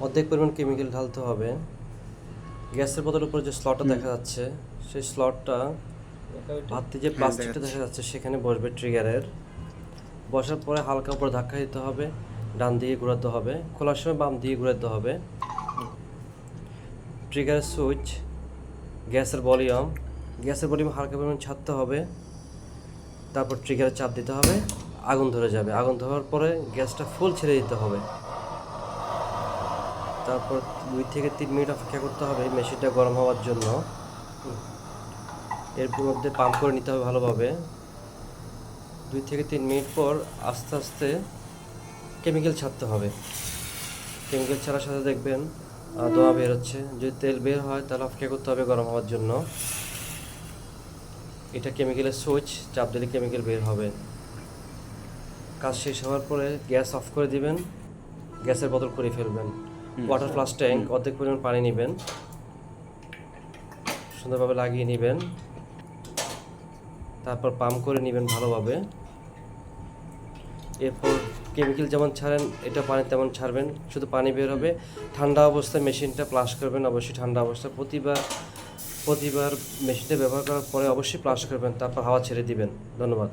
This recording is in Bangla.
অর্ধেক পরিমাণ কেমিক্যাল ঢালতে হবে। গ্যাসের বোতলের উপরে যে স্লটটা দেখা যাচ্ছে, সেই স্লটটা ভাতটি যে হ্যাঁ, প্লাস্টিকটা দেখাচ্ছি। দেখা যাচ্ছে সেখানে বসবে ট্রিগারের। বসার পরে হালকা উপরে ধাক্কা দিতে হবে, ডান দিকে ঘোরাতে হবে, খোলার সময় বাম দিকে ঘোরাতে হবে। ট্রিগারের সুইচ, গ্যাসের ভলিউম হালকা পরিমাণ ছাড়তে হবে। তারপর ট্রিগারে চাপ দিতে হবে, আগুন ধরে যাবে। আগুন ধরার পরে গ্যাসটা ফুল ছেড়ে দিতে হবে। তারপর 2 থেকে 3 মিনিট অপেক্ষা করতে হবে মেশিনটা গরম হওয়ার জন্য। এর মধ্যে পাম্প করে নিতে হবে ভালোভাবে। 2 থেকে 3 মিনিট পর আস্তে আস্তে কেমিক্যাল ছাড়তে হবে। কেমিক্যাল ছাড়ার সাথে দেখবেন ধোঁয়া বের হচ্ছে। যদি তেল বের হয় তাহলে অপেক্ষা করতে হবে গরম হওয়ার জন্য। এটা কেমিক্যালের সুইচ, চাপ দিলে কেমিক্যাল বের হবে। কাজ শেষ হওয়ার পরে গ্যাস অফ করে দিবেন, গ্যাসের বোতল করে ফেলবেন। ওয়াটার ফ্লাশ ট্যাঙ্ক, অর্ধেক পরিমাণ পানি নেবেন, সুন্দরভাবে লাগিয়ে নেবেন। তারপর পাম্প করে নেবেন ভালোভাবে। এরপর কেমিক্যাল যেমন ছাড়েন এটা পানি তেমন ছাড়বেন, শুধু পানি বের হবে। ঠান্ডা অবস্থায় মেশিনটা ফ্লাশ করবেন, অবশ্যই ঠান্ডা অবস্থায়। প্রতিবার মেশিনটা ব্যবহার করার পরে অবশ্যই ফ্লাশ করবেন, তারপর হাওয়া ছেড়ে দিবেন। ধন্যবাদ।